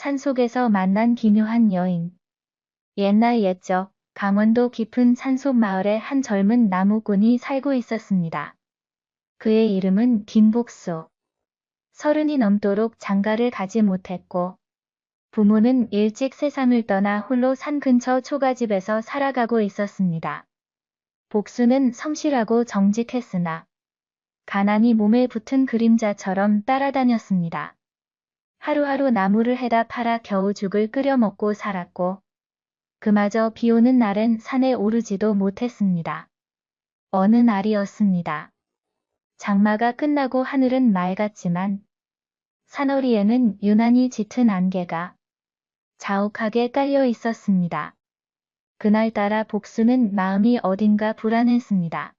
산속에서 만난 기묘한 여인. 옛날 옛적 강원도 깊은 산속 마을에 한 젊은 나무꾼이 살고 있었습니다. 그의 이름은 김복수. 30이 넘도록 장가를 가지 못했고 부모는 일찍 세상을 떠나 홀로 산 근처 초가집에서 살아가고 있었습니다. 복수는 성실하고 정직했으나 가난이 몸에 붙은 그림자처럼 따라다녔습니다. 하루하루 나무를 해다 팔아 겨우 죽을 끓여 먹고 살았고 그마저 비오는 날엔 산에 오르지도 못했습니다. 어느 날이었습니다. 장마가 끝나고 하늘은 맑았지만 산허리에는 유난히 짙은 안개가 자욱하게 깔려 있었습니다. 그날따라 복수는 마음이 어딘가 불안했습니다.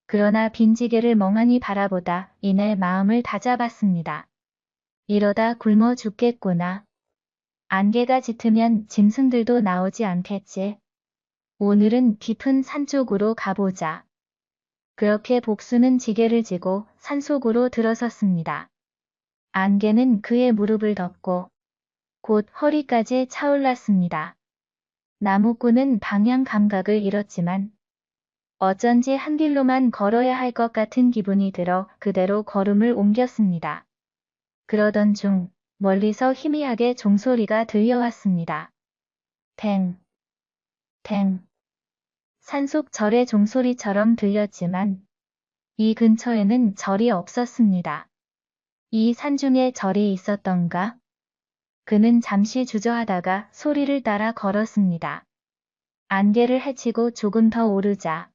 그러나 빈지게를 멍하니 바라보다 이내 마음을 다잡았습니다. 이러다 굶어 죽겠구나. 안개가 짙으면 짐승들도 나오지 않겠지. 오늘은 깊은 산 쪽으로 가보자. 그렇게 복수는 지게를 지고 산속으로 들어섰습니다. 안개는 그의 무릎을 덮고 곧 허리까지 차올랐습니다. 나무꾼은 방향 감각을 잃었지만 어쩐지 한 길로만 걸어야 할 것 같은 기분이 들어 그대로 걸음을 옮겼습니다. 그러던 중 멀리서 희미하게 종소리가 들려왔습니다. 탱, 탱. 산속 절의 종소리처럼 들렸지만 이 근처에는 절이 없었습니다. 이 산중에 절이 있었던가? 그는 잠시 주저하다가 소리를 따라 걸었습니다. 안개를 헤치고 조금 더 오르자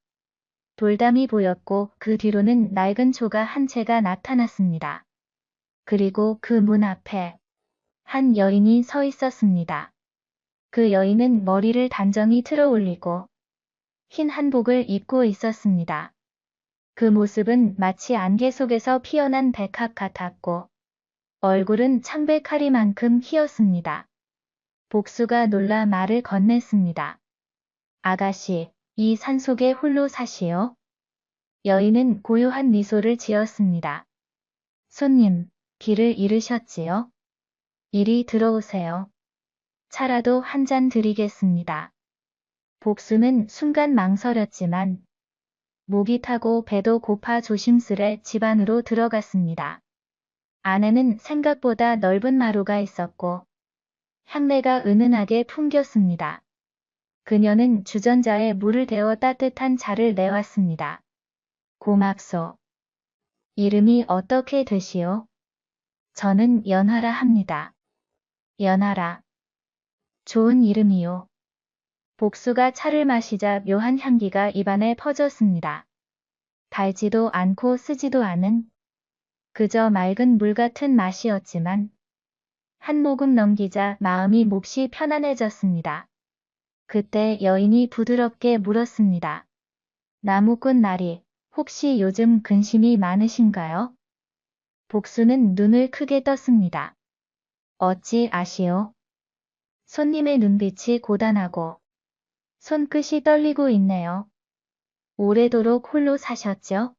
돌담이 보였고 그 뒤로는 낡은 초가 한 채가 나타났습니다. 그리고 그 문 앞에 한 여인이 서 있었습니다. 그 여인은 머리를 단정히 틀어 올리고 흰 한복을 입고 있었습니다. 그 모습은 마치 안개 속에서 피어난 백합 같았고 얼굴은 창백하리만큼 희었습니다. 복수가 놀라 말을 건넸습니다. 아가씨, 이 산속에 홀로 사시오? 여인은 고요한 미소를 지었습니다. 손님, 길을 잃으셨지요? 이리 들어오세요. 차라도 한 잔 드리겠습니다. 복수는 순간 망설였지만 목이 타고 배도 고파 조심스레 집 안으로 들어갔습니다. 안에는 생각보다 넓은 마루가 있었고 향내가 은은하게 풍겼습니다. 그녀는 주전자에 물을 데워 따뜻한 차를 내왔습니다. 고맙소. 이름이 어떻게 되시오? 저는 연하라 합니다. 연하라. 좋은 이름이요. 복수가 차를 마시자 묘한 향기가 입안에 퍼졌습니다. 달지도 않고 쓰지도 않은 그저 맑은 물 같은 맛이었지만 한 모금 넘기자 마음이 몹시 편안해졌습니다. 그때 여인이 부드럽게 물었습니다. 나무꾼 나리, 혹시 요즘 근심이 많으신가요? 복수는 눈을 크게 떴습니다. 어찌 아시오? 손님의 눈빛이 고단하고 손끝이 떨리고 있네요. 오래도록 홀로 사셨죠?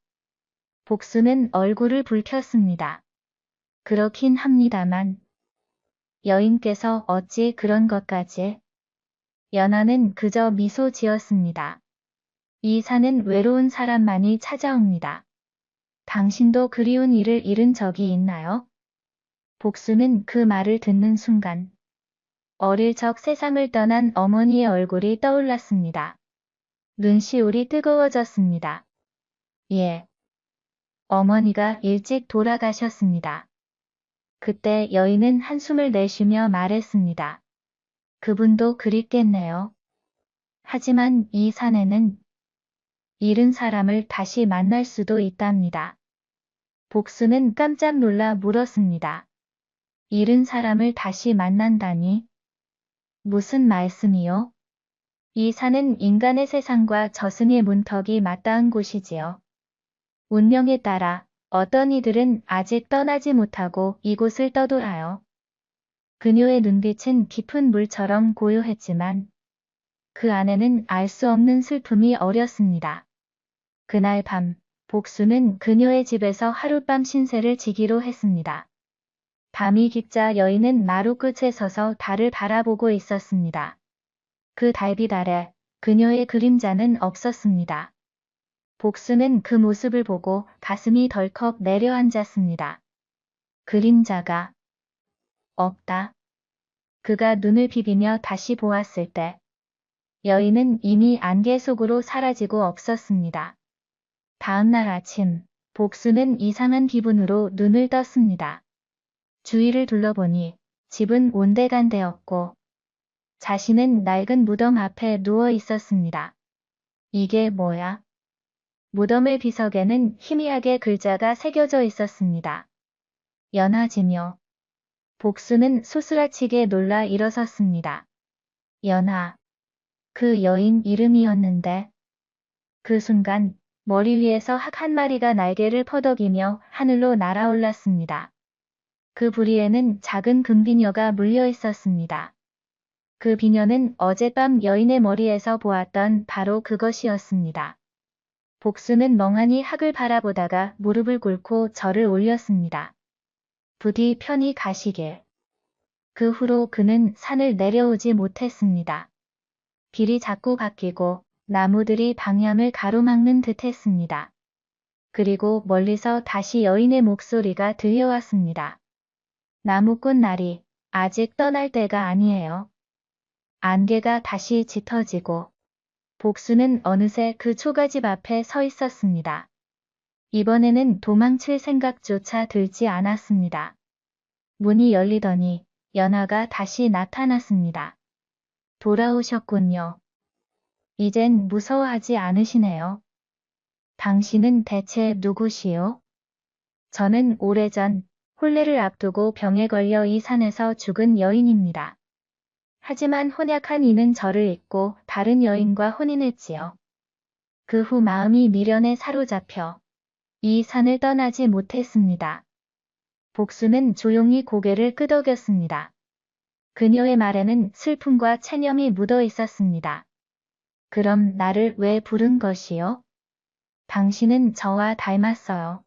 복수는 얼굴을 붉혔습니다. 그렇긴 합니다만 여인께서 어찌 그런 것까지? 연하는 그저 미소 지었습니다. 이 산은 외로운 사람만이 찾아옵니다. 당신도 그리운 이를 잃은 적이 있나요? 복수는 그 말을 듣는 순간 어릴 적 세상을 떠난 어머니의 얼굴이 떠올랐습니다. 눈시울이 뜨거워졌습니다. 예. 어머니가 일찍 돌아가셨습니다. 그때 여인은 한숨을 내쉬며 말했습니다. 그분도 그립겠네요. 하지만 이 산에는 잃은 사람을 다시 만날 수도 있답니다. 복수는 깜짝 놀라 물었습니다. 잃은 사람을 다시 만난다니? 무슨 말씀이요? 이 산은 인간의 세상과 저승의 문턱이 맞닿은 곳이지요. 운명에 따라 어떤 이들은 아직 떠나지 못하고 이곳을 떠돌아요. 그녀의 눈빛은 깊은 물처럼 고요했지만 그 안에는 알 수 없는 슬픔이 어렸습니다. 그날 밤, 복수는 그녀의 집에서 하룻밤 신세를 지기로 했습니다. 밤이 깊자 여인은 마루 끝에 서서 달을 바라보고 있었습니다. 그 달빛 아래 그녀의 그림자는 없었습니다. 복수는 그 모습을 보고 가슴이 덜컥 내려앉았습니다. 그림자가 없다. 그가 눈을 비비며 다시 보았을 때 여인은 이미 안개 속으로 사라지고 없었습니다. 다음 날 아침, 복수는 이상한 기분으로 눈을 떴습니다. 주위를 둘러보니 집은 온데간데였고 자신은 낡은 무덤 앞에 누워 있었습니다. 이게 뭐야? 무덤의 비석에는 희미하게 글자가 새겨져 있었습니다. 연하지며. 복수는 소스라치게 놀라 일어섰습니다. 연하. 그 여인 이름이었는데. 그 순간 머리 위에서 학 한 마리가 날개를 퍼덕이며 하늘로 날아올랐습니다. 그 부리에는 작은 금비녀가 물려 있었습니다. 그 비녀는 어젯밤 여인의 머리에서 보았던 바로 그것이었습니다. 복수는 멍하니 학을 바라보다가 무릎을 꿇고 절을 올렸습니다. 부디 편히 가시길. 그 후로 그는 산을 내려오지 못했습니다. 길이 자꾸 바뀌고 나무들이 방향을 가로막는 듯 했습니다. 그리고 멀리서 다시 여인의 목소리가 들려왔습니다. 나무꾼 나리, 아직 떠날 때가 아니에요. 안개가 다시 짙어지고 복수는 어느새 그 초가집 앞에 서 있었습니다. 이번에는 도망칠 생각조차 들지 않았습니다. 문이 열리더니 연하가 다시 나타났습니다. 돌아오셨군요. 이젠 무서워하지 않으시네요. 당신은 대체 누구시오? 저는 오래전 혼례를 앞두고 병에 걸려 이 산에서 죽은 여인입니다. 하지만 혼약한 이는 저를 잊고 다른 여인과 혼인했지요. 그 후 마음이 미련에 사로잡혀 이 산을 떠나지 못했습니다. 복수는 조용히 고개를 끄덕였습니다. 그녀의 말에는 슬픔과 체념이 묻어 있었습니다. 그럼 나를 왜 부른 것이요? 당신은 저와 닮았어요.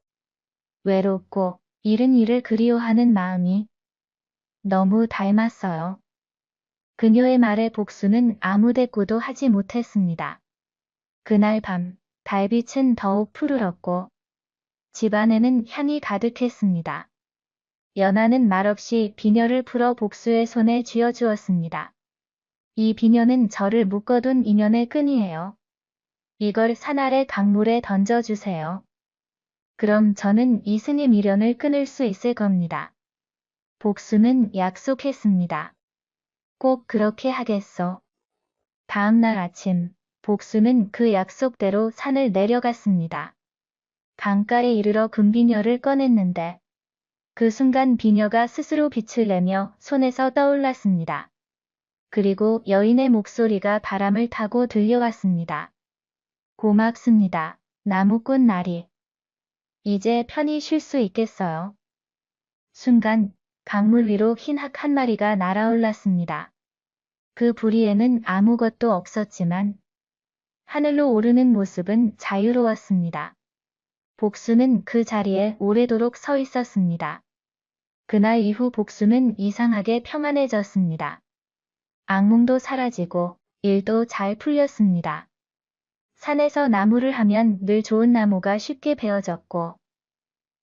외롭고 잃은 이를 그리워하는 마음이 너무 닮았어요. 그녀의 말에 복수는 아무 대꾸도 하지 못했습니다. 그날 밤 달빛은 더욱 푸르렀고 집안에는 향이 가득했습니다. 연하는 말없이 비녀를 풀어 복수의 손에 쥐어주었습니다. 이 비녀는 저를 묶어둔 인연의 끈이에요. 이걸 산 아래 강물에 던져주세요. 그럼 저는 이승의 미련을 끊을 수 있을 겁니다. 복수는 약속했습니다. 꼭 그렇게 하겠소. 다음 날 아침, 복수는 그 약속대로 산을 내려갔습니다. 강가에 이르러 금비녀를 꺼냈는데 그 순간 비녀가 스스로 빛을 내며 손에서 떠올랐습니다. 그리고 여인의 목소리가 바람을 타고 들려왔습니다. 고맙습니다. 나무꾼 나리. 이제 편히 쉴 수 있겠어요. 순간 강물 위로 흰 학 한 마리가 날아올랐습니다. 그 부리에는 아무것도 없었지만 하늘로 오르는 모습은 자유로웠습니다. 복수는 그 자리에 오래도록 서 있었습니다. 그날 이후 복수는 이상하게 평안해졌습니다. 악몽도 사라지고 일도 잘 풀렸습니다. 산에서 나무를 하면 늘 좋은 나무가 쉽게 베어졌고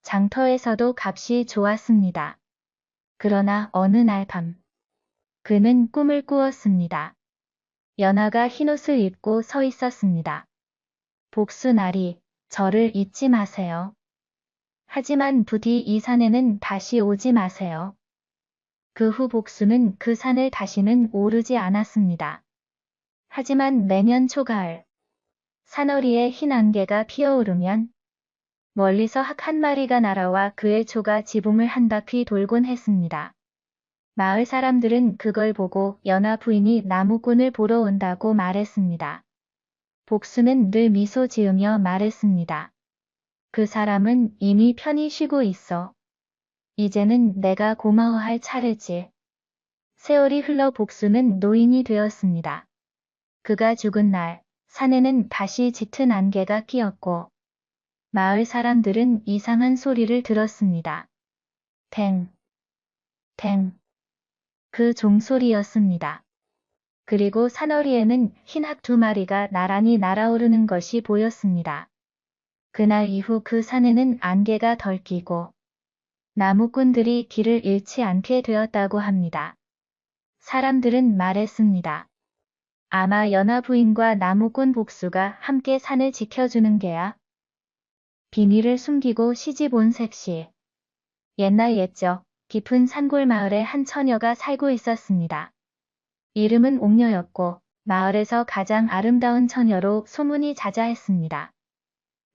장터에서도 값이 좋았습니다. 그러나 어느 날 밤 그는 꿈을 꾸었습니다. 연하가 흰옷을 입고 서 있었습니다. 복수 나리, 저를 잊지 마세요. 하지만 부디 이 산에는 다시 오지 마세요. 그 후 복수는 그 산을 다시는 오르지 않았습니다. 하지만 매년 초가을, 산허리에 흰 안개가 피어오르면 멀리서 학 한 마리가 날아와 그의 초가 지붕을 한 바퀴 돌곤 했습니다. 마을 사람들은 그걸 보고 연하 부인이 나무꾼을 보러 온다고 말했습니다. 복수는 늘 미소 지으며 말했습니다. 그 사람은 이미 편히 쉬고 있어. 이제는 내가 고마워할 차례지. 세월이 흘러 복수는 노인이 되었습니다. 그가 죽은 날 산에는 다시 짙은 안개가 끼었고 마을 사람들은 이상한 소리를 들었습니다. 탱. 탱. 그 종소리였습니다. 그리고 산허리에는 흰학 2마리가 나란히 날아오르는 것이 보였습니다. 그날 이후 그 산에는 안개가 덜 끼고 나무꾼들이 길을 잃지 않게 되었다고 합니다. 사람들은 말했습니다. 아마 연화 부인과 나무꾼 복수가 함께 산을 지켜주는 게야. 비밀을 숨기고 시집 온 색시. 옛날 옛적 깊은 산골 마을에 한 처녀가 살고 있었습니다. 이름은 옥녀였고 마을에서 가장 아름다운 처녀로 소문이 자자했습니다.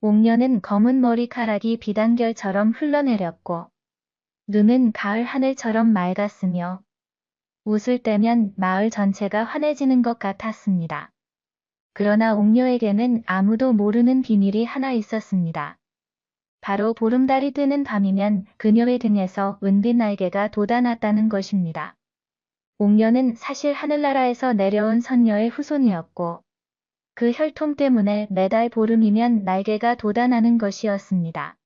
옥녀는 검은 머리카락이 비단결처럼 흘러내렸고 눈은 가을 하늘처럼 맑았으며 웃을 때면 마을 전체가 환해지는 것 같았습니다. 그러나 옥녀에게는 아무도 모르는 비밀이 하나 있었습니다. 바로 보름달이 뜨는 밤이면 그녀의 등에서 은빛 날개가 돋아났다는 것입니다. 옥녀는 사실 하늘나라에서 내려온 선녀의 후손이었고 그 혈통 때문에 매달 보름이면 날개가 돋아나는 것이었습니다.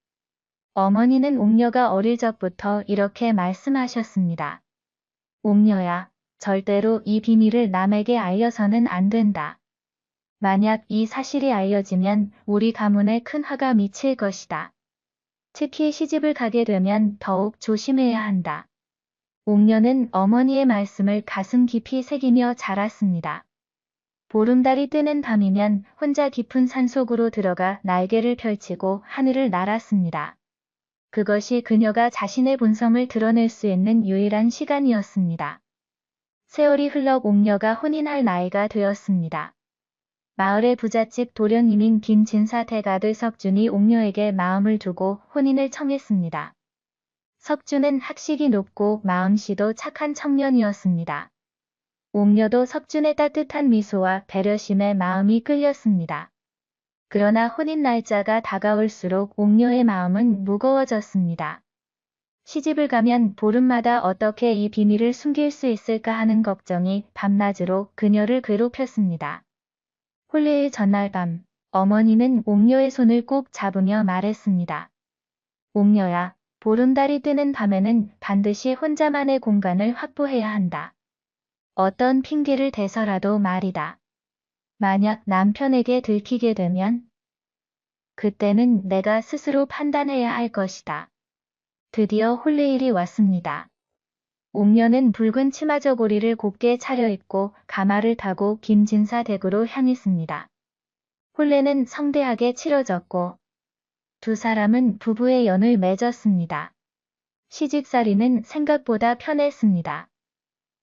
어머니는 옥녀가 어릴 적부터 이렇게 말씀하셨습니다. 옥녀야, 절대로 이 비밀을 남에게 알려서는 안 된다. 만약 이 사실이 알려지면 우리 가문에 큰 화가 미칠 것이다. 특히 시집을 가게 되면 더욱 조심해야 한다. 옥녀는 어머니의 말씀을 가슴 깊이 새기며 자랐습니다. 보름달이 뜨는 밤이면 혼자 깊은 산속으로 들어가 날개를 펼치고 하늘을 날았습니다. 그것이 그녀가 자신의 본성을 드러낼 수 있는 유일한 시간이었습니다. 세월이 흘러 옥녀가 혼인할 나이가 되었습니다. 마을의 부잣집 도련님인 김진사 대가들 석준이 옥녀에게 마음을 두고 혼인을 청했습니다. 석준은 학식이 높고 마음씨도 착한 청년이었습니다. 옥녀도 석준의 따뜻한 미소와 배려심에 마음이 끌렸습니다. 그러나 혼인 날짜가 다가올수록 옥녀의 마음은 무거워졌습니다. 시집을 가면 보름마다 어떻게 이 비밀을 숨길 수 있을까 하는 걱정이 밤낮으로 그녀를 괴롭혔습니다. 혼례의 전날 밤, 어머니는 옥녀의 손을 꼭 잡으며 말했습니다. 옥녀야, 보름달이 뜨는 밤에는 반드시 혼자만의 공간을 확보해야 한다. 어떤 핑계를 대서라도 말이다. 만약 남편에게 들키게 되면 그때는 내가 스스로 판단해야 할 것이다. 드디어 혼례일이 왔습니다. 옥녀는 붉은 치마 저고리를 곱게 차려입고 가마를 타고 김진사 댁으로 향했습니다. 혼례는 성대하게 치러졌고 두 사람은 부부의 연을 맺었습니다. 시집살이는 생각보다 편했습니다.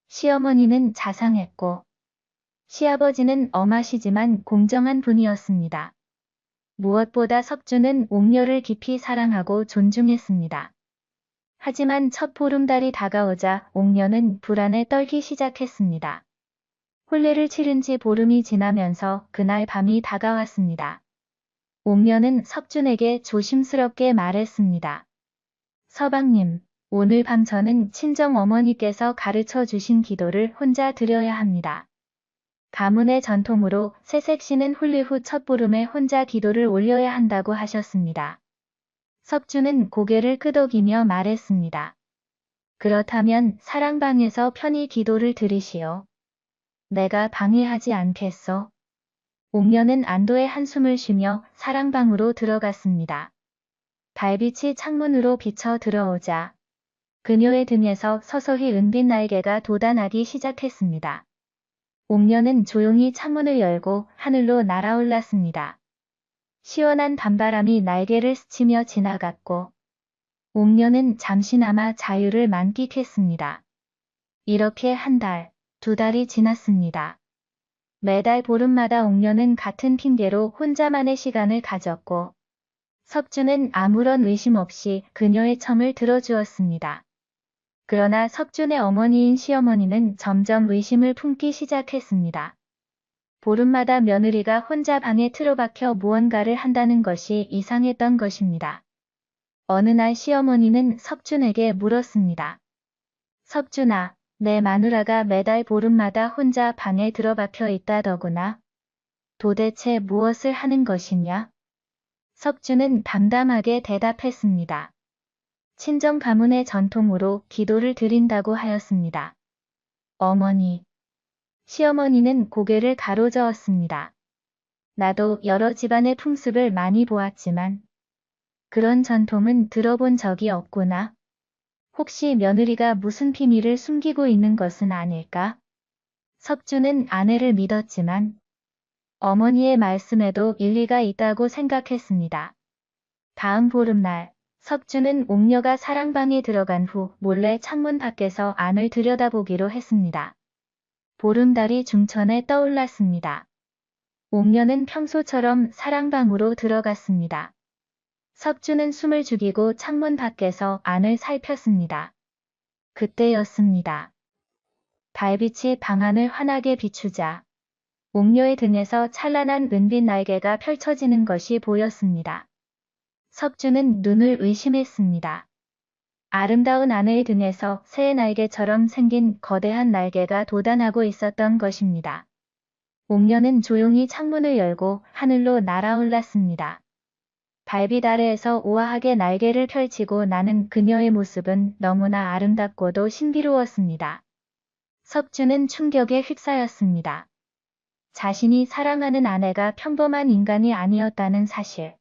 시어머니는 자상했고 시아버지는 엄하시지만 공정한 분이었습니다. 무엇보다 석준은 옥녀를 깊이 사랑하고 존중했습니다. 하지만 첫 보름달이 다가오자 옥녀는 불안에 떨기 시작했습니다. 혼례를 치른 지 보름이 지나면서 그날 밤이 다가왔습니다. 옥녀는 석준에게 조심스럽게 말했습니다. 서방님, 오늘 밤 저는 친정 어머니께서 가르쳐 주신 기도를 혼자 드려야 합니다. 가문의 전통으로 새색시는 혼례 후 첫 보름에 혼자 기도를 올려야 한다고 하셨습니다. 석준은 고개를 끄덕이며 말했습니다. 그렇다면 사랑방에서 편히 기도를 드리시오. 내가 방해하지 않겠소. 옥녀는 안도의 한숨을 쉬며 사랑방으로 들어갔습니다. 달빛이 창문으로 비쳐 들어오자 그녀의 등에서 서서히 은빛 날개가 돋아나기 시작했습니다. 옥녀는 조용히 창문을 열고 하늘로 날아올랐습니다. 시원한 밤바람이 날개를 스치며 지나갔고 옥녀는 잠시나마 자유를 만끽했습니다. 이렇게 한 달, 두 달이 지났습니다. 매달 보름마다 옥녀는 같은 핑계로 혼자만의 시간을 가졌고 석준은 아무런 의심 없이 그녀의 첨을 들어주었습니다. 그러나 석준의 어머니인 시어머니는 점점 의심을 품기 시작했습니다. 보름마다 며느리가 혼자 방에 틀어박혀 무언가를 한다는 것이 이상했던 것입니다. 어느 날 시어머니는 석준에게 물었습니다. 석준아, 내 마누라가 매달 보름마다 혼자 방에 들어박혀 있다더구나. 도대체 무엇을 하는 것이냐? 석준은 담담하게 대답했습니다. 친정 가문의 전통으로 기도를 드린다고 하였습니다. 어머니, 시어머니는 고개를 가로저었습니다. 나도 여러 집안의 풍습을 많이 보았지만 그런 전통은 들어본 적이 없구나. 혹시 며느리가 무슨 비밀을 숨기고 있는 것은 아닐까? 석주는 아내를 믿었지만 어머니의 말씀에도 일리가 있다고 생각했습니다. 다음 보름날, 석주는 옥녀가 사랑방에 들어간 후 몰래 창문 밖에서 안을 들여다보기로 했습니다. 보름달이 중천에 떠올랐습니다. 옥녀는 평소처럼 사랑방으로 들어갔습니다. 석주는 숨을 죽이고 창문 밖에서 안을 살폈습니다. 그때였습니다. 달빛이 방안을 환하게 비추자 옥녀의 등에서 찬란한 은빛 날개가 펼쳐지는 것이 보였습니다. 석주는 눈을 의심했습니다. 아름다운 아내의 등에서 새의 날개처럼 생긴 거대한 날개가 돋아나고 있었던 것입니다. 옥녀는 조용히 창문을 열고 하늘로 날아올랐습니다. 달빛 아래에서 우아하게 날개를 펼치고 나는 그녀의 모습은 너무나 아름답고도 신비로웠습니다. 석주는 충격에 휩싸였습니다. 자신이 사랑하는 아내가 평범한 인간이 아니었다는 사실,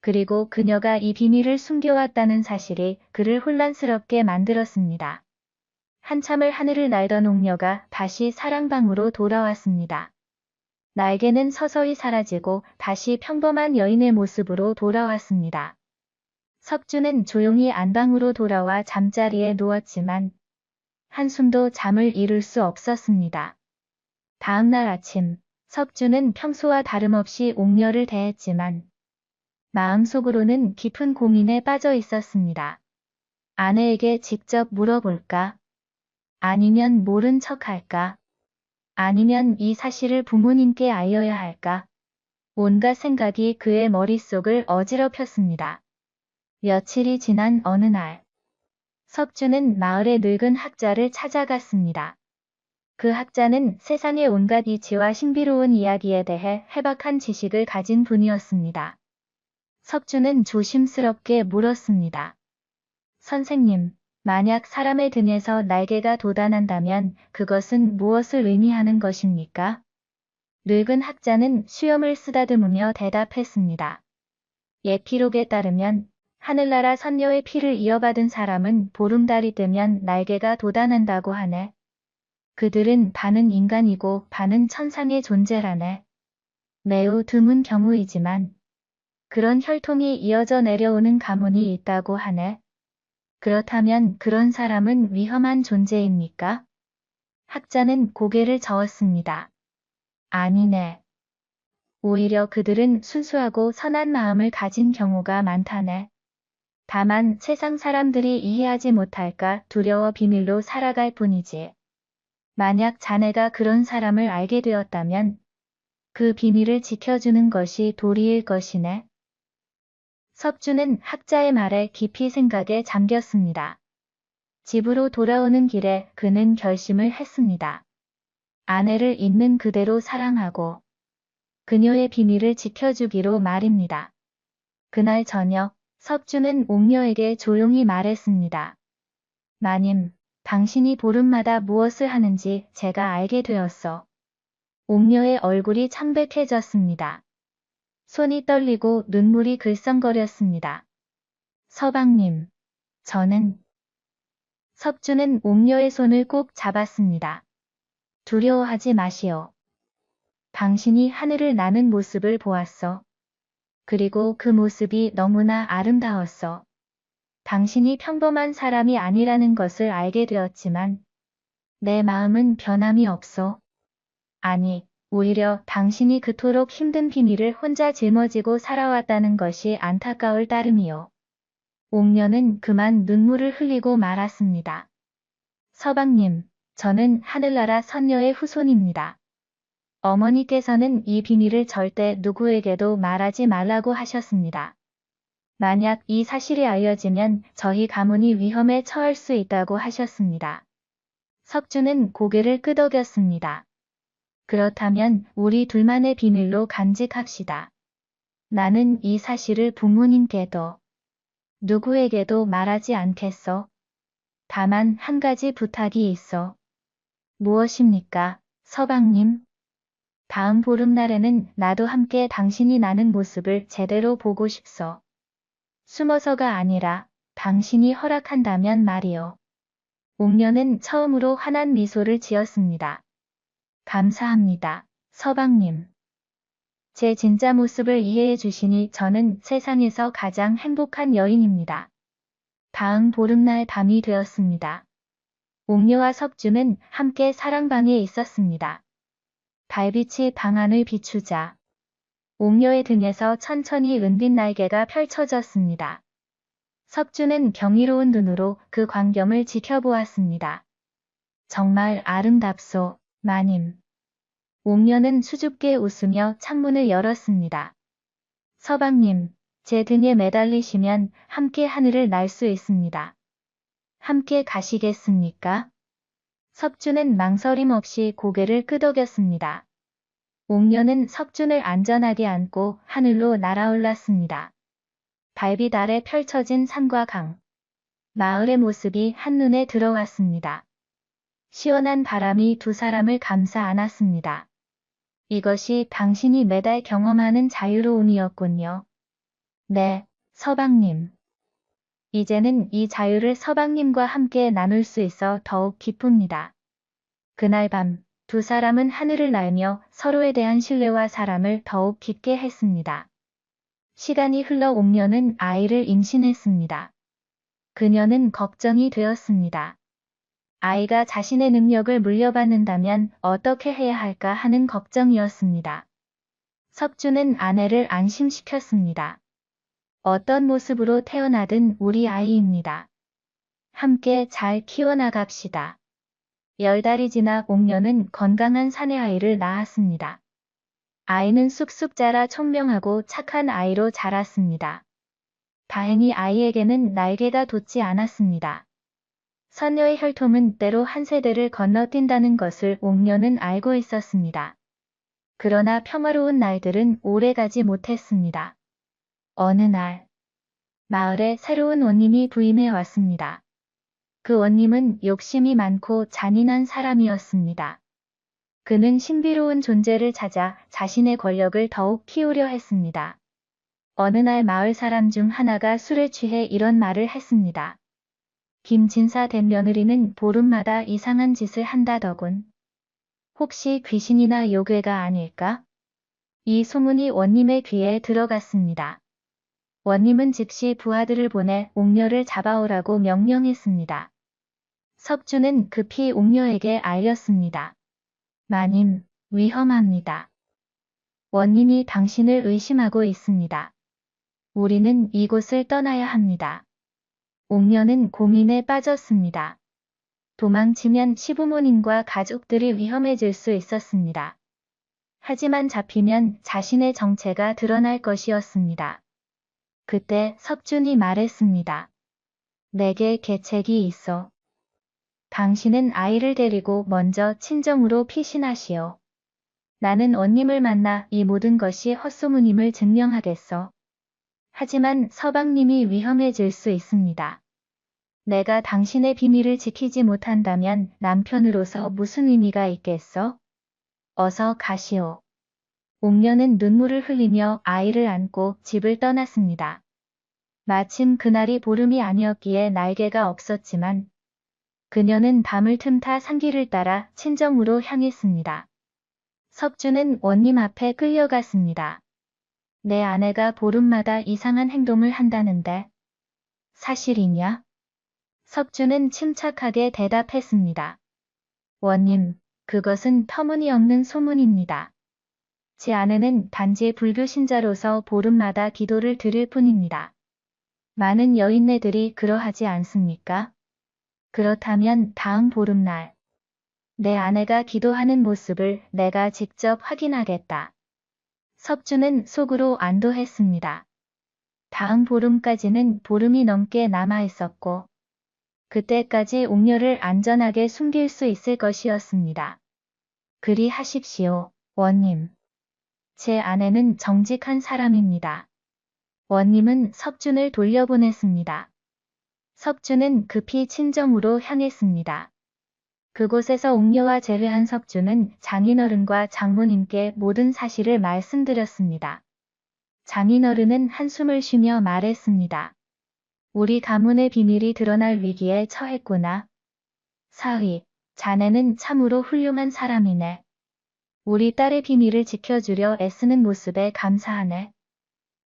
그리고 그녀가 이 비밀을 숨겨왔다는 사실이 그를 혼란스럽게 만들었습니다. 한참을 하늘을 날던 옥녀가 다시 사랑방으로 돌아왔습니다. 날개는 서서히 사라지고 다시 평범한 여인의 모습으로 돌아왔습니다. 석주는 조용히 안방으로 돌아와 잠자리에 누웠지만 한숨도 잠을 이룰 수 없었습니다. 다음 날 아침, 석주는 평소와 다름없이 옥녀를 대했지만 마음속으로는 깊은 고민에 빠져 있었습니다. 아내에게 직접 물어볼까? 아니면 모른 척할까? 아니면 이 사실을 부모님께 알려야 할까? 온갖 생각이 그의 머릿속을 어지럽혔습니다. 며칠이 지난 어느 날, 석주는 마을의 늙은 학자를 찾아갔습니다. 그 학자는 세상의 온갖 이치와 신비로운 이야기에 대해 해박한 지식을 가진 분이었습니다. 석주는 조심스럽게 물었습니다. 선생님, 만약 사람의 등에서 날개가 돋아난다면 그것은 무엇을 의미하는 것입니까? 늙은 학자는 수염을 쓰다듬으며 대답했습니다. 예피록에 따르면 하늘나라 선녀의 피를 이어받은 사람은 보름달이 뜨면 날개가 돋아난다고 하네. 그들은 반은 인간이고 반은 천상의 존재라네. 매우 드문 경우이지만 그런 혈통이 이어져 내려오는 가문이 있다고 하네. 그렇다면 그런 사람은 위험한 존재입니까? 학자는 고개를 저었습니다. 아니네. 오히려 그들은 순수하고 선한 마음을 가진 경우가 많다네. 다만 세상 사람들이 이해하지 못할까 두려워 비밀로 살아갈 뿐이지. 만약 자네가 그런 사람을 알게 되었다면 그 비밀을 지켜주는 것이 도리일 것이네. 석주는 학자의 말에 깊이 생각에 잠겼습니다. 집으로 돌아오는 길에 그는 결심을 했습니다. 아내를 있는 그대로 사랑하고 그녀의 비밀을 지켜주기로 말입니다. 그날 저녁, 석주는 옥녀에게 조용히 말했습니다. 마님, 당신이 보름마다 무엇을 하는지 제가 알게 되었어. 옥녀의 얼굴이 창백해졌습니다. 손이 떨리고 눈물이 글썽거렸습니다. 서방님, 저는... 석주는 옥녀의 손을 꼭 잡았습니다. 두려워하지 마시오. 당신이 하늘을 나는 모습을 보았어. 그리고 그 모습이 너무나 아름다웠어. 당신이 평범한 사람이 아니라는 것을 알게 되었지만 내 마음은 변함이 없어. 아니, 오히려 당신이 그토록 힘든 비밀을 혼자 짊어지고 살아왔다는 것이 안타까울 따름이요. 옥녀는 그만 눈물을 흘리고 말았습니다. 서방님, 저는 하늘나라 선녀의 후손입니다. 어머니께서는 이 비밀을 절대 누구에게도 말하지 말라고 하셨습니다. 만약 이 사실이 알려지면 저희 가문이 위험에 처할 수 있다고 하셨습니다. 석주는 고개를 끄덕였습니다. 그렇다면 우리 둘만의 비밀로 간직합시다. 나는 이 사실을 부모님께도 누구에게도 말하지 않겠어. 다만 한 가지 부탁이 있어. 무엇입니까, 서방님? 다음 보름날에는 나도 함께 당신이 나는 모습을 제대로 보고 싶소. 숨어서가 아니라 당신이 허락한다면 말이요. 옥녀는 처음으로 환한 미소를 지었습니다. 감사합니다, 서방님. 제 진짜 모습을 이해해 주시니 저는 세상에서 가장 행복한 여인입니다. 다음 보름날 밤이 되었습니다. 옥녀와 석주는 함께 사랑방에 있었습니다. 달빛이 방 안을 비추자 옥녀의 등에서 천천히 은빛 날개가 펼쳐졌습니다. 석주는 경이로운 눈으로 그 광경을 지켜보았습니다. 정말 아름답소, 마님. 옥녀는 수줍게 웃으며 창문을 열었습니다. 서방님, 제 등에 매달리시면 함께 하늘을 날 수 있습니다. 함께 가시겠습니까? 석주는 망설임 없이 고개를 끄덕였습니다. 옥녀는 석준을 안전하게 안고 하늘로 날아올랐습니다. 달빛 아래 펼쳐진 산과 강, 마을의 모습이 한눈에 들어왔습니다. 시원한 바람이 두 사람을 감싸 안았습니다. 이것이 당신이 매달 경험하는 자유로움이었군요. 네, 서방님. 이제는 이 자유를 서방님과 함께 나눌 수 있어 더욱 기쁩니다. 그날 밤, 두 사람은 하늘을 날며 서로에 대한 신뢰와 사랑을 더욱 깊게 했습니다. 시간이 흘러 옥녀는 아이를 임신했습니다. 그녀는 걱정이 되었습니다. 아이가 자신의 능력을 물려받는다면 어떻게 해야 할까 하는 걱정이었습니다. 석주는 아내를 안심시켰습니다. 어떤 모습으로 태어나든 우리 아이입니다. 함께 잘 키워나갑시다. 10달이 지나 옥녀는 건강한 사내 아이를 낳았습니다. 아이는 쑥쑥 자라 총명하고 착한 아이로 자랐습니다. 다행히 아이에게는 날개가 돋지 않았습니다. 선녀의 혈통은 때로 한 세대를 건너뛴다는 것을 옥녀는 알고 있었습니다. 그러나 평화로운 날들은 오래가지 못했습니다. 어느 날, 마을에 새로운 원님이 부임해 왔습니다. 그 원님은 욕심이 많고 잔인한 사람이었습니다. 그는 신비로운 존재를 찾아 자신의 권력을 더욱 키우려 했습니다. 어느 날 마을 사람 중 하나가 술에 취해 이런 말을 했습니다. 김진사 된 며느리는 보름마다 이상한 짓을 한다더군. 혹시 귀신이나 요괴가 아닐까? 이 소문이 원님의 귀에 들어갔습니다. 원님은 즉시 부하들을 보내 옥녀를 잡아오라고 명령했습니다. 석주는 급히 옥녀에게 알렸습니다. 마님, 위험합니다. 원님이 당신을 의심하고 있습니다. 우리는 이곳을 떠나야 합니다. 옥녀는 고민에 빠졌습니다. 도망치면 시부모님과 가족들이 위험해질 수 있었습니다. 하지만 잡히면 자신의 정체가 드러날 것이었습니다. 그때 석준이 말했습니다. 내게 계책이 있어. 당신은 아이를 데리고 먼저 친정으로 피신하시오. 나는 원님을 만나 이 모든 것이 헛소문임을 증명하겠어. 하지만 서방님이 위험해질 수 있습니다. 내가 당신의 비밀을 지키지 못한다면 남편으로서 무슨 의미가 있겠어? 어서 가시오. 옥녀는 눈물을 흘리며 아이를 안고 집을 떠났습니다. 마침 그날이 보름이 아니었기에 날개가 없었지만 그녀는 밤을 틈타 산길을 따라 친정으로 향했습니다. 석주는 원님 앞에 끌려갔습니다. 내 아내가 보름마다 이상한 행동을 한다는데 사실이냐? 석주는 침착하게 대답했습니다. 원님, 그것은 터무니없는 소문입니다. 제 아내는 단지 불교 신자로서 보름마다 기도를 드릴 뿐입니다. 많은 여인네들이 그러하지 않습니까? 그렇다면 다음 보름날 내 아내가 기도하는 모습을 내가 직접 확인하겠다. 석주는 속으로 안도했습니다. 다음 보름까지는 보름이 넘게 남아 있었고 그때까지 옥녀를 안전하게 숨길 수 있을 것이었습니다. 그리 하십시오, 원님. 제 아내는 정직한 사람입니다. 원님은 석준을 돌려보냈습니다. 석준은 급히 친정으로 향했습니다. 그곳에서 옥녀와 재회한 석준은 장인어른과 장모님께 모든 사실을 말씀드렸습니다. 장인어른은 한숨을 쉬며 말했습니다. 우리 가문의 비밀이 드러날 위기에 처했구나. 사위, 자네는 참으로 훌륭한 사람이네. 우리 딸의 비밀을 지켜주려 애쓰는 모습에 감사하네.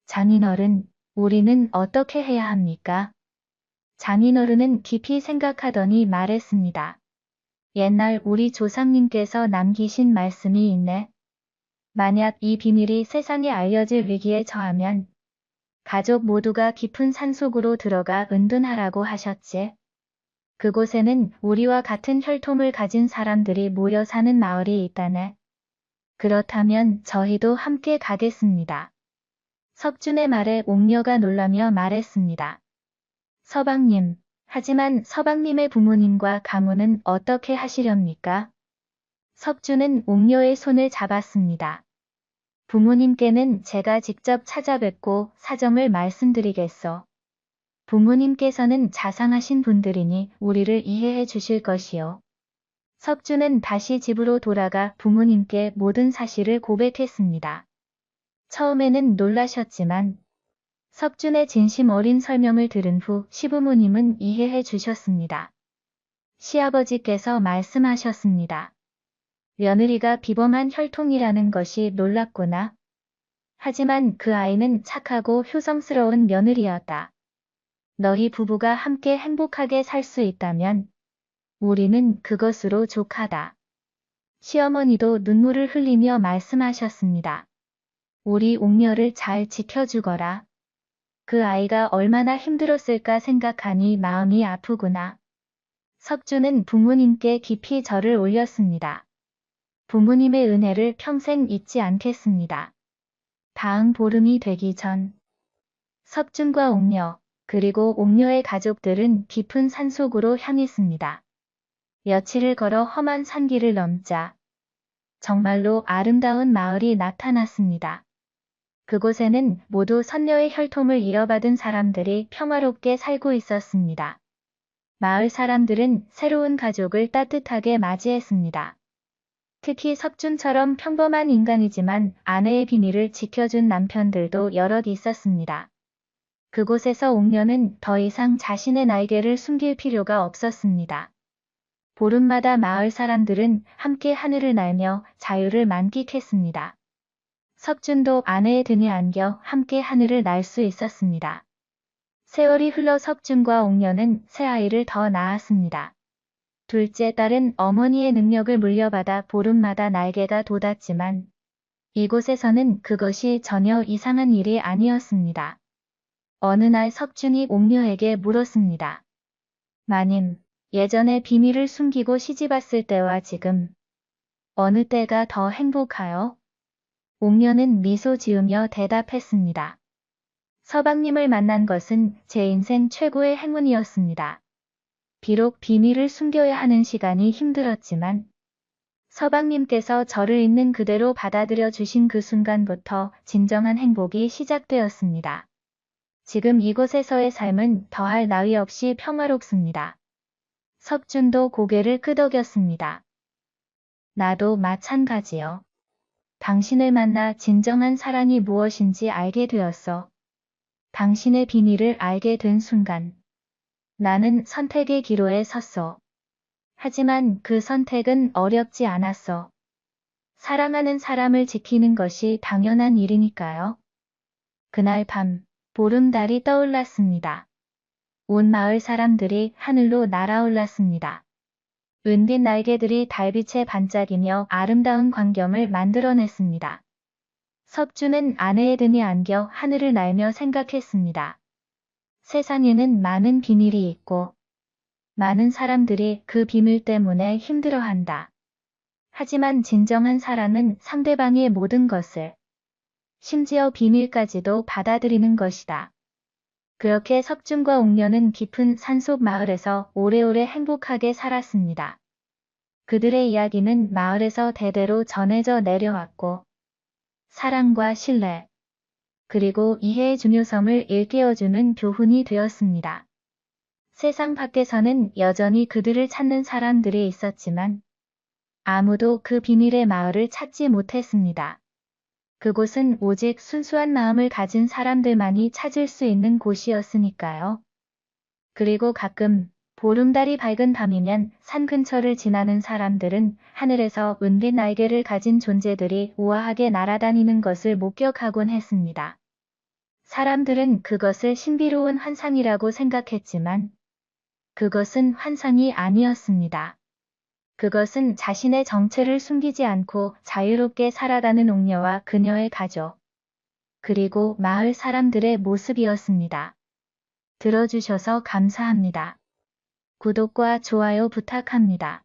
장인어른, 우리는 어떻게 해야 합니까? 장인어른은 깊이 생각하더니 말했습니다. 옛날 우리 조상님께서 남기신 말씀이 있네. 만약 이 비밀이 세상에 알려질 위기에 처하면 가족 모두가 깊은 산속으로 들어가 은둔하라고 하셨지. 그곳에는 우리와 같은 혈통을 가진 사람들이 모여 사는 마을이 있다네. 그렇다면 저희도 함께 가겠습니다. 석준의 말에 옥녀가 놀라며 말했습니다. 서방님, 하지만 서방님의 부모님과 가문은 어떻게 하시렵니까? 석준은 옥녀의 손을 잡았습니다. 부모님께는 제가 직접 찾아뵙고 사정을 말씀드리겠소. 부모님께서는 자상하신 분들이니 우리를 이해해 주실 것이요. 석준은 다시 집으로 돌아가 부모님께 모든 사실을 고백했습니다. 처음에는 놀라셨지만 석준의 진심 어린 설명을 들은 후 시부모님은 이해해 주셨습니다. 시아버지께서 말씀하셨습니다. 며느리가 비범한 혈통이라는 것이 놀랍구나. 하지만 그 아이는 착하고 효성스러운 며느리였다. 너희 부부가 함께 행복하게 살 수 있다면 우리는 그것으로 족하다. 시어머니도 눈물을 흘리며 말씀하셨습니다. 우리 옥녀를 잘 지켜주거라. 그 아이가 얼마나 힘들었을까 생각하니 마음이 아프구나. 석준은 부모님께 깊이 절을 올렸습니다. 부모님의 은혜를 평생 잊지 않겠습니다. 다음 보름이 되기 전 석준과 옥녀 그리고 옥녀의 가족들은 깊은 산속으로 향했습니다. 며칠을 걸어 험한 산길을 넘자 정말로 아름다운 마을이 나타났습니다. 그곳에는 모두 선녀의 혈통을 이어받은 사람들이 평화롭게 살고 있었습니다. 마을 사람들은 새로운 가족을 따뜻하게 맞이했습니다. 특히 석준처럼 평범한 인간이지만 아내의 비밀을 지켜준 남편들도 여럿 있었습니다. 그곳에서 옥녀는 더 이상 자신의 날개를 숨길 필요가 없었습니다. 보름마다 마을 사람들은 함께 하늘을 날며 자유를 만끽했습니다. 석준도 아내의 등에 안겨 함께 하늘을 날 수 있었습니다. 세월이 흘러 석준과 옥녀는 새 아이를 더 낳았습니다. 둘째 딸은 어머니의 능력을 물려받아 보름마다 날개가 돋았지만 이곳에서는 그것이 전혀 이상한 일이 아니었습니다. 어느 날 석준이 옥녀에게 물었습니다. 마님, 예전에 비밀을 숨기고 시집왔을 때와 지금 어느 때가 더 행복하여? 옥녀는 미소 지으며 대답했습니다. 서방님을 만난 것은 제 인생 최고의 행운이었습니다. 비록 비밀을 숨겨야 하는 시간이 힘들었지만 서방님께서 저를 있는 그대로 받아들여 주신 그 순간부터 진정한 행복이 시작되었습니다. 지금 이곳에서의 삶은 더할 나위 없이 평화롭습니다. 석준도 고개를 끄덕였습니다. 나도 마찬가지요. 당신을 만나 진정한 사랑이 무엇인지 알게 되었어. 당신의 비밀을 알게 된 순간 나는 선택의 기로에 섰어. 하지만 그 선택은 어렵지 않았어. 사랑하는 사람을 지키는 것이 당연한 일이니까요. 그날 밤 보름달이 떠올랐습니다. 온 마을 사람들이 하늘로 날아올랐습니다. 은빛 날개들이 달빛에 반짝이며 아름다운 광경을 만들어냈습니다. 석준은 아내의 등에 안겨 하늘을 날며 생각했습니다. 세상에는 많은 비밀이 있고 많은 사람들이 그 비밀 때문에 힘들어한다. 하지만 진정한 사랑은 상대방의 모든 것을, 심지어 비밀까지도 받아들이는 것이다. 그렇게 석준과 옥녀는 깊은 산속 마을에서 오래오래 행복하게 살았습니다. 그들의 이야기는 마을에서 대대로 전해져 내려왔고 사랑과 신뢰, 그리고 이해의 중요성을 일깨워주는 교훈이 되었습니다. 세상 밖에서는 여전히 그들을 찾는 사람들이 있었지만 아무도 그 비밀의 마을을 찾지 못했습니다. 그곳은 오직 순수한 마음을 가진 사람들만이 찾을 수 있는 곳이었으니까요. 그리고 가끔 보름달이 밝은 밤이면 산 근처를 지나는 사람들은 하늘에서 은빛 날개를 가진 존재들이 우아하게 날아다니는 것을 목격하곤 했습니다. 사람들은 그것을 신비로운 환상이라고 생각했지만 그것은 환상이 아니었습니다. 그것은 자신의 정체를 숨기지 않고 자유롭게 살아가는 옥녀와 그녀의 가족, 그리고 마을 사람들의 모습이었습니다. 들어주셔서 감사합니다. 구독과 좋아요 부탁합니다.